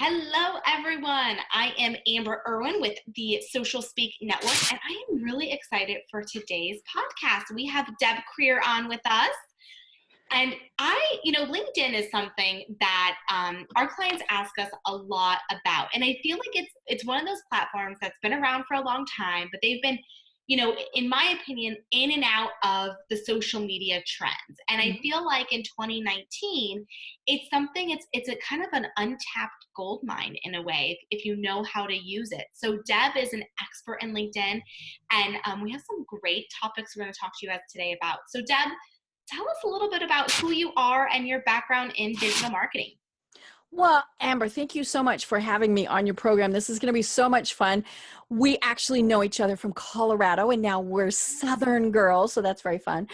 Hello, everyone. I am Amber Irwin with the Social Speak Network, and I am really excited for today's podcast. We have Deb Krier on with us. And LinkedIn is something that our clients ask us a lot about. And I feel like it's one of those platforms that's been around for a long time, but they've been, in my opinion, in and out of the social media trends. And I feel like in 2019, it's a kind of an untapped gold mine in a way, if you know how to use it. So Deb is an expert in LinkedIn, and we have some great topics we're going to talk to you guys today about. So Deb, tell us a little bit about who you are and your background in digital marketing. Well, Amber, thank you so much for having me on your program. This is going to be so much fun. We actually know each other from Colorado, and now we're Southern girls, so that's very fun.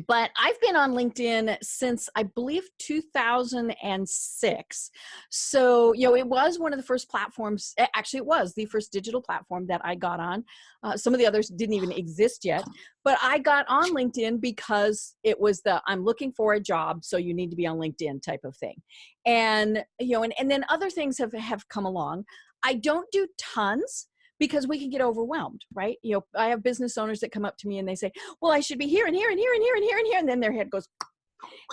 But I've been on LinkedIn since, I believe, 2006. So, it was one of the first platforms. Actually, it was the first digital platform that I got on. Some of the others didn't even exist yet. But I got on LinkedIn because it was I'm looking for a job, so you need to be on LinkedIn type of thing. And, and then other things have come along. I don't do tons, because we can get overwhelmed, right? I have business owners that come up to me and they say, well, I should be here and here and here and here and here and here. And then their head goes,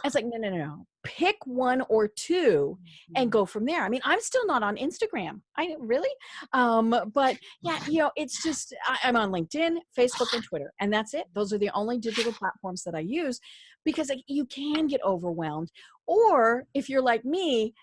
it's like, no. Pick one or two and go from there. I mean, I'm still not on Instagram. But yeah, it's just, I'm on LinkedIn, Facebook, and Twitter, and that's it. Those are the only digital platforms that I use, because you can get overwhelmed. Or if you're like me,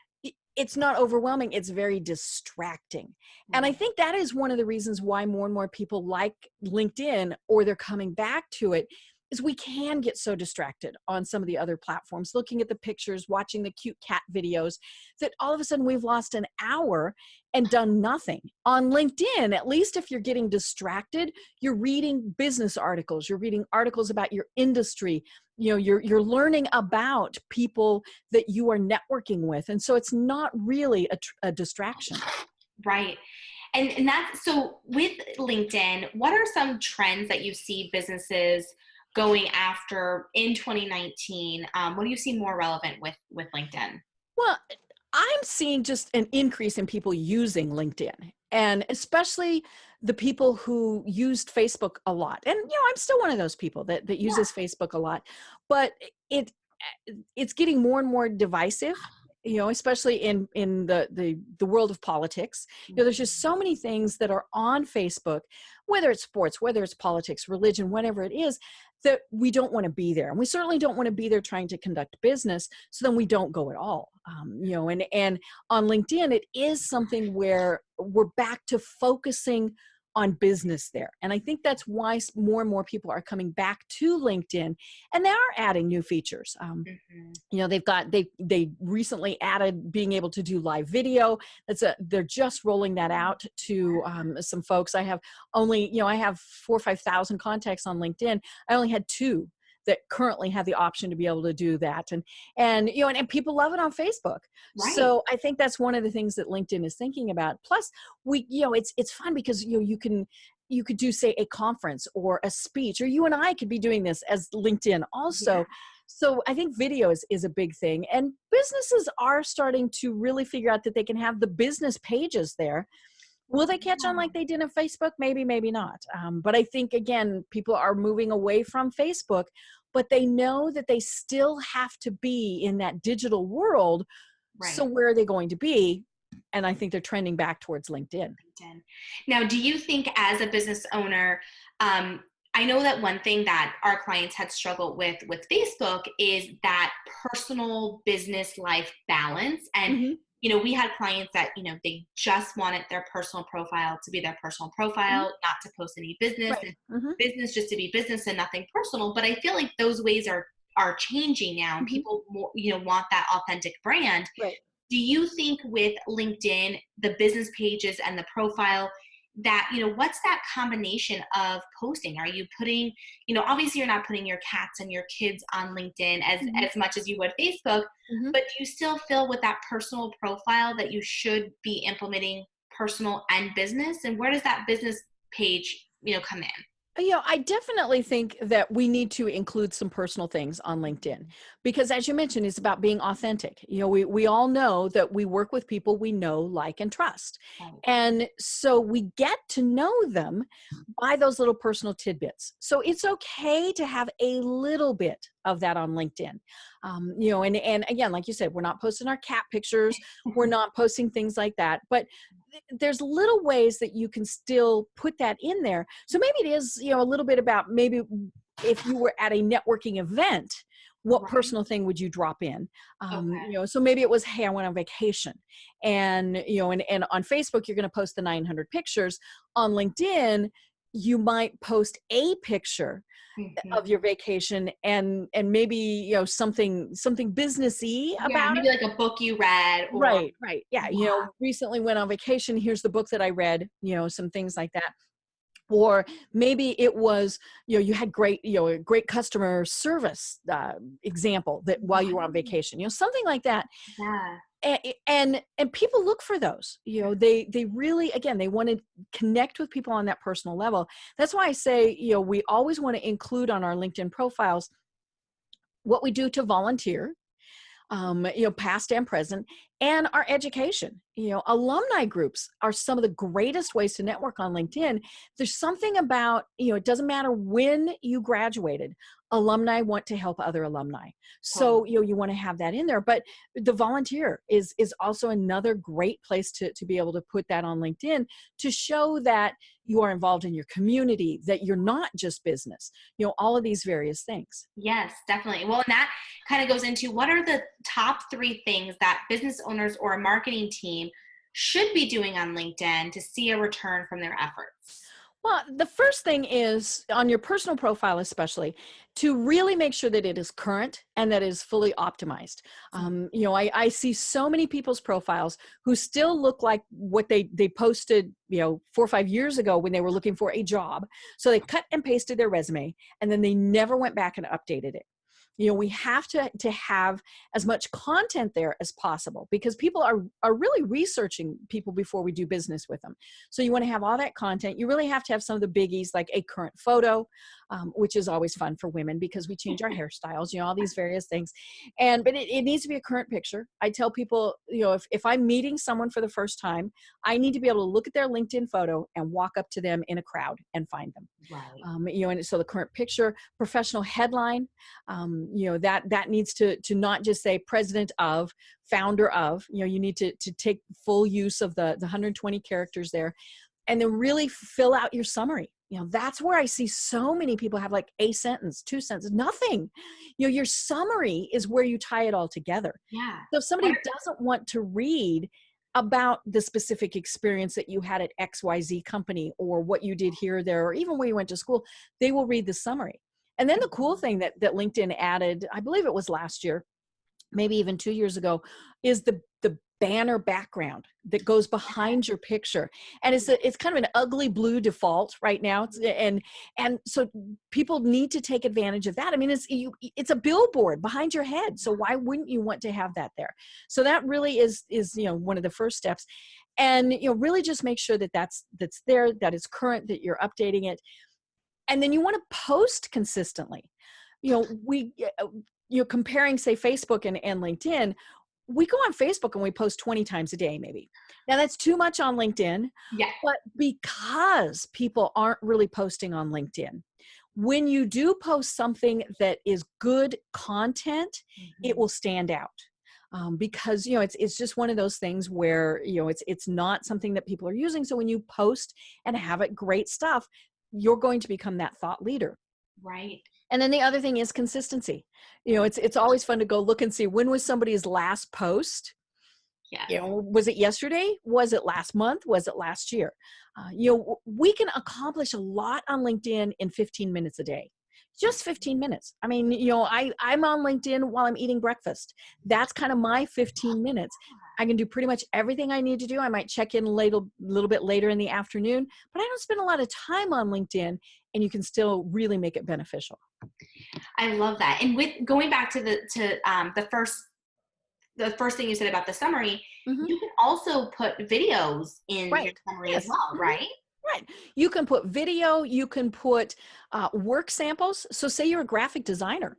it's not overwhelming. It's very distracting. And I think that is one of the reasons why more and more people like LinkedIn, or they're coming back to it, is we can get so distracted on some of the other platforms, looking at the pictures, watching the cute cat videos, that all of a sudden we've lost an hour and done nothing. On LinkedIn, at least if you're getting distracted, you're reading business articles, you're reading articles about your industry, you're learning about people that you are networking with. And so it's not really a distraction. Right. And that's, so with LinkedIn, what are some trends that you see businesses going after in 2019? What do you see more relevant with LinkedIn? Well, I'm seeing just an increase in people using LinkedIn, and especially the people who used Facebook a lot. And, I'm still one of those people that uses Facebook a lot, but it's getting more and more divisive, especially in the world of politics. There's just so many things that are on Facebook, whether it's sports, whether it's politics, religion, whatever it is, that we don't want to be there. And we certainly don't want to be there trying to conduct business. So then we don't go at all. And on LinkedIn, it is something where we're back to focusing on business there. And I think that's why more and more people are coming back to LinkedIn, and they are adding new features. They recently added being able to do live video. They're just rolling that out to some folks. I have 4,000 or 5,000 contacts on LinkedIn. I only had 2 that currently have the option to be able to do that. And people love it on Facebook. Right. So I think that's one of the things that LinkedIn is thinking about. Plus it's fun because, you could do, say, a conference or a speech, or you and I could be doing this as LinkedIn also. Yeah. So I think video is a big thing, and businesses are starting to really figure out that they can have the business pages there. Will they catch on like they did on Facebook? Maybe, maybe not. But I think, again, people are moving away from Facebook, but they know that they still have to be in that digital world. Right. So where are they going to be? And I think they're trending back towards LinkedIn. Now, do you think, as a business owner, I know that one thing that our clients had struggled with Facebook is that personal business life balance. And we had clients that, they just wanted their personal profile to be their personal profile, not to post any business, and business just to be business and nothing personal. But I feel like those ways are changing now. And people more, want that authentic brand. Right. Do you think with LinkedIn, the business pages and the profile, that, what's that combination of posting? Are you putting, obviously you're not putting your cats and your kids on LinkedIn as much as you would Facebook, but do you still feel with that personal profile that you should be implementing personal and business? And where does that business page, come in? I definitely think that we need to include some personal things on LinkedIn because, as you mentioned, it's about being authentic. We all know that we work with people we know, like, and trust. Right. And so we get to know them by those little personal tidbits. So it's okay to have a little bit of that on LinkedIn. And again, like you said, we're not posting our cat pictures, we're not posting things like that, but there's little ways that you can still put that in there. So maybe it is, a little bit about maybe if you were at a networking event, what Right. personal thing would you drop in? Okay. So maybe it was, hey, I went on vacation, and and on Facebook you're going to post the 900 pictures. On LinkedIn, you might post a picture of your vacation and maybe something businessy Yeah, about it. maybe like a book you read or Right. Yeah. yeah. Recently went on vacation. Here's the book that I read, some things like that. Or maybe it was, you had great, a great customer service example that while you were on Right. vacation, something like that. Yeah. And people look for those, they really, again, they want to connect with people on that personal level. That's why I say, we always want to include on our LinkedIn profiles what we do to volunteer, past and present, and our education. Alumni groups are some of the greatest ways to network on LinkedIn. There's something about, it doesn't matter when you graduated, alumni want to help other alumni. So, you want to have that in there. But the volunteer is also another great place to be able to put that on LinkedIn to show that you are involved in your community, that you're not just business, all of these various things. Yes, definitely. Well, and that kind of goes into what are the top 3 things that business owners or a marketing team should be doing on LinkedIn to see a return from their efforts? Well, the first thing is on your personal profile, especially, to really make sure that it is current and that it is fully optimized. I see so many people's profiles who still look like what they posted, 4 or 5 years ago when they were looking for a job. So they cut and pasted their resume and then they never went back and updated it. We have to have as much content there as possible because people are really researching people before we do business with them. So you want to have all that content. You really have to have some of the biggies, like a current photo, which is always fun for women because we change our hairstyles, all these various things. But it needs to be a current picture. I tell people, if I'm meeting someone for the first time, I need to be able to look at their LinkedIn photo and walk up to them in a crowd and find them. Right. And so the current picture, professional headline, that needs to not just say president of, founder of, you need to take full use of the 120 characters there, and then really fill out your summary. That's where I see so many people have like a sentence, 2 sentences, nothing. Your summary is where you tie it all together. Yeah. So if somebody doesn't want to read about the specific experience that you had at XYZ company or what you did here or there, or even where you went to school, they will read the summary. And then the cool thing that LinkedIn added, I believe it was last year, maybe even 2 years ago, is the banner background that goes behind your picture. And it's kind of an ugly blue default right now. And so people need to take advantage of that. I mean, it's a billboard behind your head. So why wouldn't you want to have that there? So that really is one of the first steps. And really just make sure that that's there, that it's current, that you're updating it. And then you want to post consistently. You're comparing, say, Facebook and LinkedIn. We go on Facebook and we post 20 times a day, maybe. Now that's too much on LinkedIn, Yeah. but because people aren't really posting on LinkedIn, when you do post something that is good content, it will stand out. Because it's just one of those things where it's not something that people are using. So when you post and have it great stuff, you're going to become that thought leader. Right. And then the other thing is consistency. It's always fun to go look and see when was somebody's last post. Yes. Was it yesterday? Was it last month? Was it last year? We can accomplish a lot on LinkedIn in 15 minutes a day. Just 15 minutes. I mean, I'm on LinkedIn while I'm eating breakfast. That's kind of my 15 minutes. I can do pretty much everything I need to do. I might check in a little bit later in the afternoon, but I don't spend a lot of time on LinkedIn, and you can still really make it beneficial. I love that. And with going back to the first thing you said about the summary, Mm-hmm. you can also put videos in Right. your summary as Yes. well, Mm-hmm. right? Right. You can put video, you can put work samples. So say you're a graphic designer.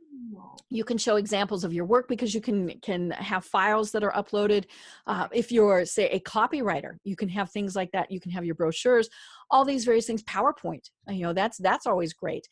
You can show examples of your work because you can have files that are uploaded. If you're, say, a copywriter, you can have things like that. You can have your brochures, all these various things. PowerPoint, that's always great.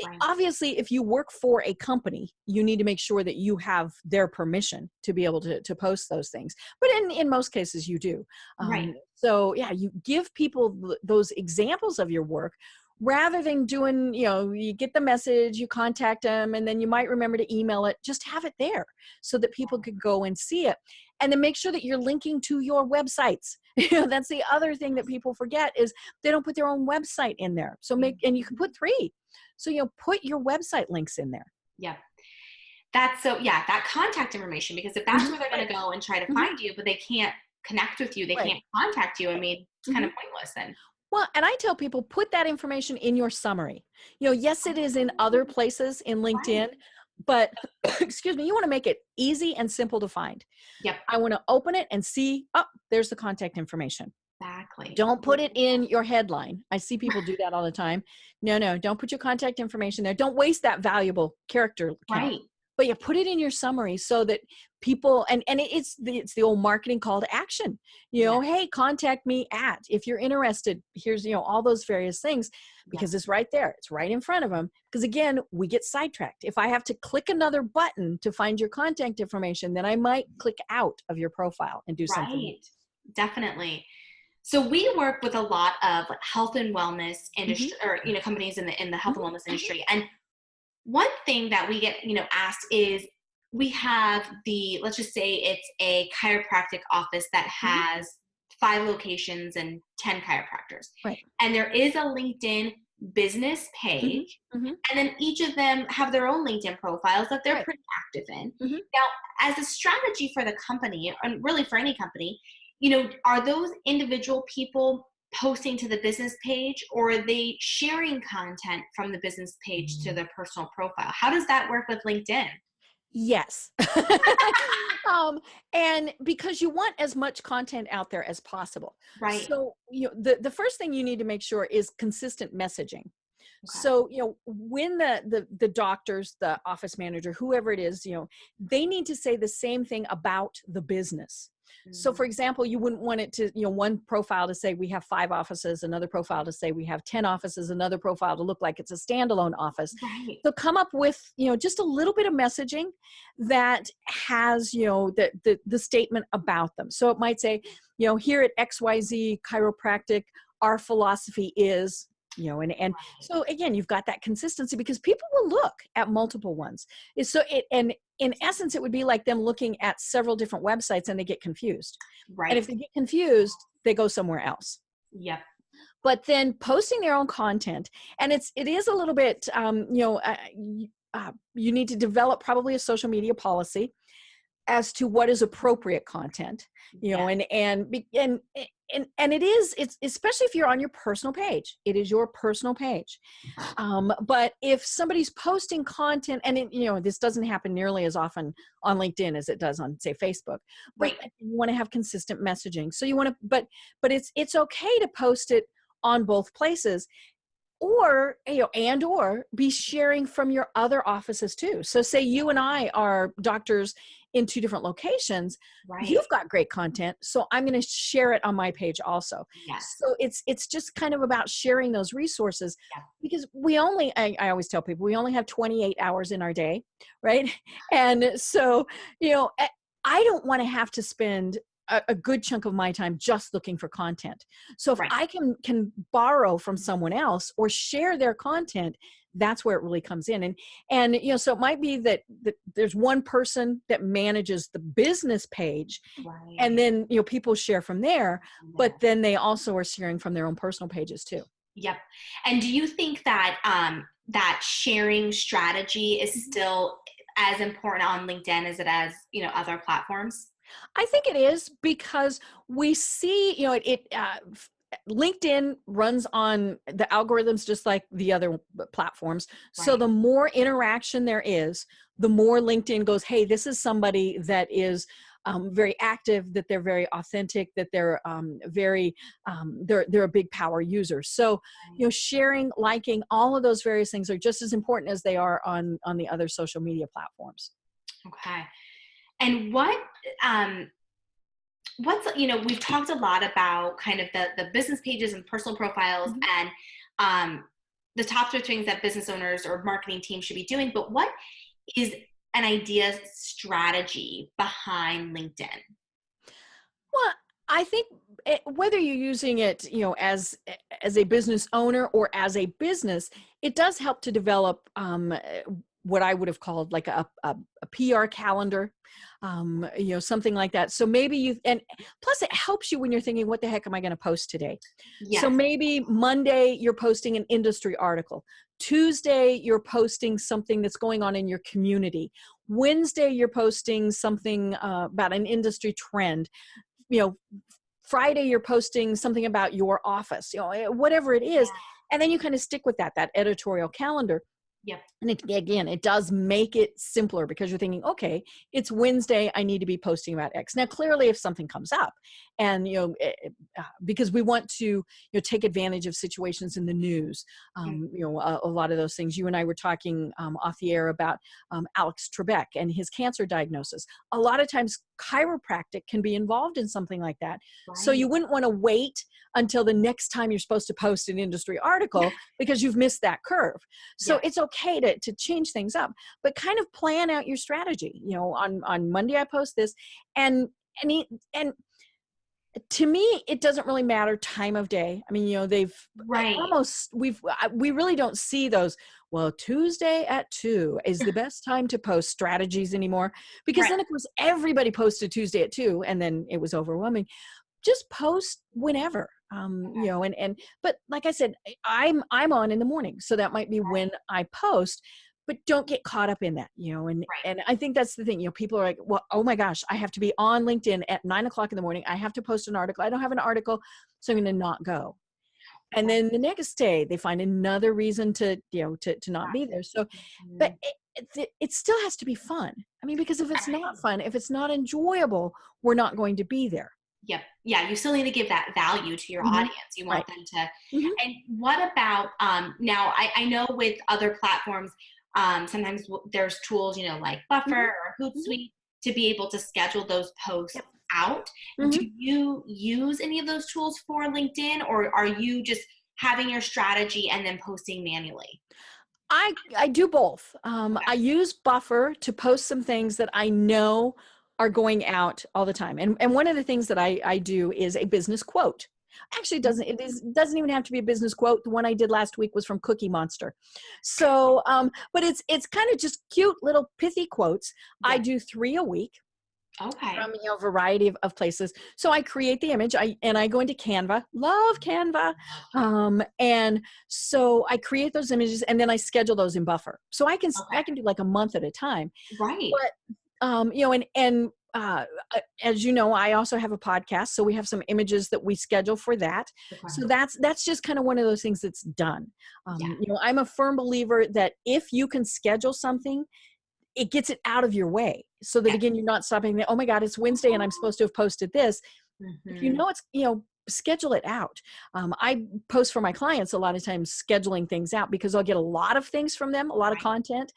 Right. Obviously, if you work for a company, you need to make sure that you have their permission to be able to post those things. But in most cases, you do. Right. So yeah, you give people those examples of your work rather than doing, you get the message, you contact them, and then you might remember to email it. Just have it there so that people could go and see it. And then make sure that you're linking to your websites. That's the other thing that people forget is they don't put their own website in there. So and you can put 3. So, put your website links in there. Yeah. That contact information, because if that's where they're going to go and try to find you, but they can't connect with you, they can't contact you, I mean, it's kind of pointless then. Well, and I tell people, put that information in your summary. Yes, it is in other places in LinkedIn, but excuse me, you want to make it easy and simple to find. Yep. I want to open it and see, there's the contact information. Exactly. Don't put it in your headline. I see people do that all the time. No, don't put your contact information there. Don't waste that valuable character count. Right. But you put it in your summary so that people, and it's the old marketing call to action. Hey, contact me at, if you're interested, here's, all those various things, because it's right there. It's right in front of them. Because again, we get sidetracked. If I have to click another button to find your contact information, then I might click out of your profile and do something. Right. Definitely. So we work with a lot of health and wellness industry, or companies in the health and wellness industry. And one thing that we get asked is, we have let's just say it's a chiropractic office that has 5 locations and 10 chiropractors. Right. And there is a LinkedIn business page, and then each of them have their own LinkedIn profiles that they're pretty active in. Now, as a strategy for the company, and really for any company, are those individual people posting to the business page, or are they sharing content from the business page to their personal profile? How does that work with LinkedIn? Yes. And because you want as much content out there as possible. Right. So, the first thing you need to make sure is consistent messaging. Okay. So, when the doctors, the office manager, whoever it is, they need to say the same thing about the business. So for example, you wouldn't want it to, one profile to say we have 5 offices, another profile to say we have 10 offices, another profile to look like it's a standalone office. Right. So come up with, just a little bit of messaging that has, the statement about them. So it might say, here at XYZ Chiropractic, our philosophy is, and so again, you've got that consistency because people will look at multiple ones. And in essence, it would be like them looking at several different websites and they get confused. Right. And if they get confused, they go somewhere else. Yep. But then posting their own content, and it is a little bit, you need to develop probably a social media policy as to what is appropriate content, and it's especially if you're on your personal page, it is your personal page. But if somebody's posting content, and this doesn't happen nearly as often on LinkedIn as it does on, say, Facebook, but you want to have consistent messaging. So you want to, but it's okay to post it on both places, or or be sharing from your other offices too. So say you and I are doctors in 2 different locations. Right. You've got great content, so I'm going to share it on my page also. Yes. So it's just kind of about sharing those resources, because I always tell people we only have 28 hours in our day, right? And so I don't want to have to spend a good chunk of my time just looking for content. So if I can borrow from someone else or share their content, that's where it really comes in. And so it might be that there's one person that manages the business page, and then people share from there, but then they also are sharing from their own personal pages too. Yep. And do you think that that sharing strategy is still as important on LinkedIn as it is, other platforms? I think it is, because we see, LinkedIn runs on the algorithms just like the other platforms. Right. So the more interaction there is, the more LinkedIn goes, hey, this is somebody that is very active, that they're very authentic, that they're they're a big power user. So, sharing, liking, all of those various things are just as important as they are on the other social media platforms. Okay. And what's, we've talked a lot about kind of the business pages and personal profiles and the top 3 things that business owners or marketing teams should be doing, but what is an idea strategy behind LinkedIn? Well, I think whether you're using it, as a business owner or as a business, it does help to develop what I would have called like a PR calendar, something like that. So maybe and plus it helps you when you're thinking, what the heck am I going to post today? Yes. So maybe Monday you're posting an industry article. Tuesday you're posting something that's going on in your community. Wednesday you're posting something about an industry trend. Friday you're posting something about your office, whatever it is. And then you kind of stick with that editorial calendar. Yep. And it does make it simpler because you're thinking, okay, it's Wednesday, I need to be posting about X. Now, clearly, if something comes up, and because we want to take advantage of situations in the news, a lot of those things. You and I were talking off the air about Alex Trebek and his cancer diagnosis. A lot of times, chiropractic can be involved in something like that. Right. So you wouldn't want to wait until the next time you're supposed to post an industry article because you've missed that curve. So it's okay to change things up, but kind of plan out your strategy. On Monday I post this, and to me, it doesn't really matter time of day. I mean, they've we really don't see those. Well, Tuesday at 2 is the best time to post strategies anymore, because then of course everybody posted Tuesday at 2 and then it was overwhelming. Just post whenever, but like I said, I'm on in the morning, so that might be when I post. But don't get caught up in that, and I think that's the thing. People are like, well, oh my gosh, I have to be on LinkedIn at 9 o'clock in the morning. I have to post an article. I don't have an article, so I'm going to not go. And then the next day they find another reason to not be there. So, but it still has to be fun. I mean, because if it's not fun, if it's not enjoyable, we're not going to be there. Yep. Yeah. You still need to give that value to your audience. You want them to, and what about, now I know with other platforms, sometimes there's tools, like Buffer or Hootsuite to be able to schedule those posts out. Do you use any of those tools for LinkedIn, or are you just having your strategy and then posting manually? I do both. I use Buffer to post some things that I know are going out all the time. And one of the things that I do is a business quote. Actually, it doesn't even have to be a business quote. The one I did last week was from Cookie Monster. So, but it's kind of just cute little pithy quotes. Yeah. I do 3 a week. Okay. From a variety of places. So I create the image. I go into Canva. Love Canva. And so I create those images and then I schedule those in Buffer. So I can do like a month at a time. Right. But as you know, I also have a podcast, so we have some images that we schedule for that. Okay. So that's just kind of one of those things that's done. I'm a firm believer that if you can schedule something, it gets it out of your way, so that again, you're not stopping there. Oh my God, it's Wednesday and I'm supposed to have posted this. If it's schedule it out. I post for my clients a lot of times, scheduling things out, because I'll get a lot of things from them, a lot of content.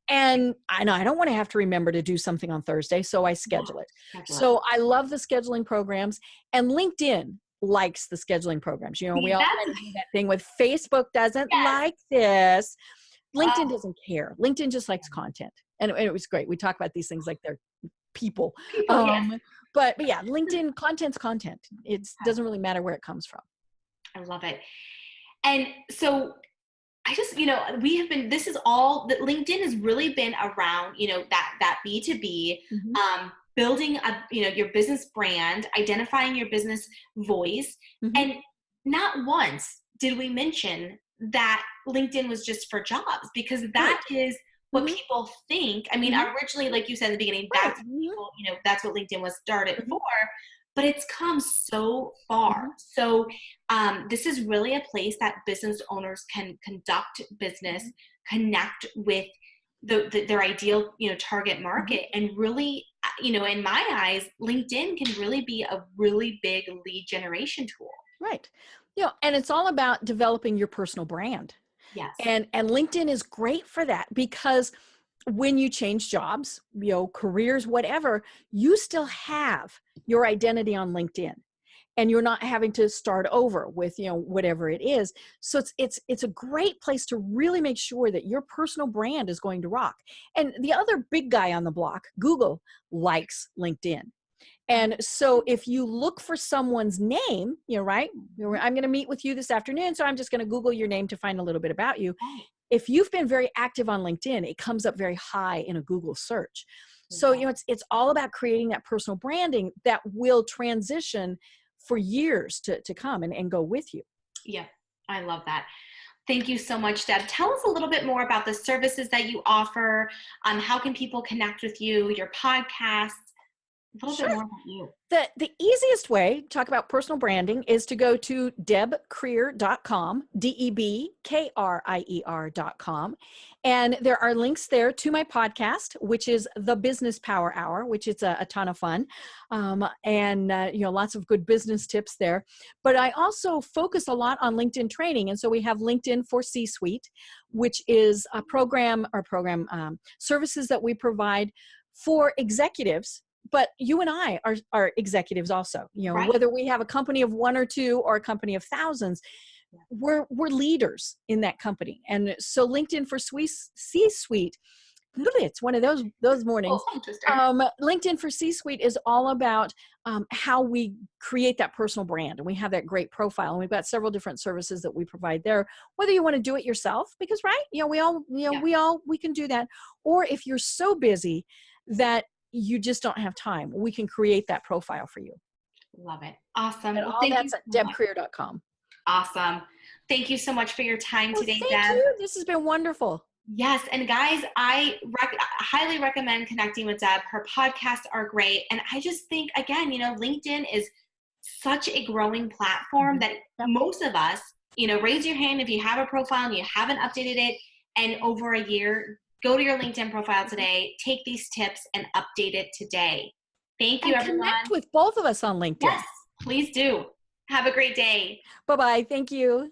And I know I don't want to have to remember to do something on Thursday, so I schedule it. So I love the scheduling programs, and LinkedIn likes the scheduling programs. We all kind of do that thing with Facebook doesn't like this. LinkedIn doesn't care. LinkedIn just likes content. And it was great. We talk about these things like they're people. But yeah, LinkedIn content's content. It doesn't really matter where it comes from. I love it. And so I just, this is all that LinkedIn has really been around, that B2B, building your business brand, identifying your business voice. And not once did we mention that LinkedIn was just for jobs, because that is what people think. I mean, originally, like you said in the beginning, that's people, that's what LinkedIn was started for. But it's come so far. So this is really a place that business owners can conduct business, connect with their ideal, target market, and really in my eyes, LinkedIn can really be a really big lead generation tool. Right. And it's all about developing your personal brand. Yes. And LinkedIn is great for that, because when you change jobs, careers, whatever, you still have your identity on LinkedIn, and you're not having to start over with, whatever it is. So it's a great place to really make sure that your personal brand is going to rock. And the other big guy on the block, Google, likes LinkedIn. And so if you look for someone's name, right, I'm going to meet with you this afternoon, so I'm just going to Google your name to find a little bit about you. If you've been very active on LinkedIn, it comes up very high in a Google search. So, it's all about creating that personal branding that will transition for years to come and go with you. Yeah, I love that. Thank you so much, Deb. Tell us a little bit more about the services that you offer. How can people connect with you, your podcast? A little bit more about you. The easiest way to talk about personal branding is to go to debkrier.com, DEBKRIER.com. And there are links there to my podcast, which is The Business Power Hour, which is a ton of fun. And lots of good business tips there. But I also focus a lot on LinkedIn training. And so we have LinkedIn for C-Suite, which is a program services that we provide for executives. But you and I are executives also, right. Whether we have a company of one or two or a company of thousands, we're leaders in that company. And so LinkedIn for C-Suite, it's one of those mornings. LinkedIn for C-Suite is all about how we create that personal brand. And we have that great profile. And we've got several different services that we provide there, whether you want to do it yourself, because we can do that. Or if you're so busy that you just don't have time, we can create that profile for you. Love it. Awesome. And all that's at debkrier.com. Awesome. Thank you so much for your time today, Deb. Thank you. This has been wonderful. Yes. And guys, I highly recommend connecting with Deb. Her podcasts are great. And I just think, again, LinkedIn is such a growing platform that most of us, raise your hand if you have a profile and you haven't updated it in over a year. Go to your LinkedIn profile today, take these tips and update it today. Thank you, everyone. Connect with both of us on LinkedIn. Yes, please do. Have a great day. Bye-bye. Thank you.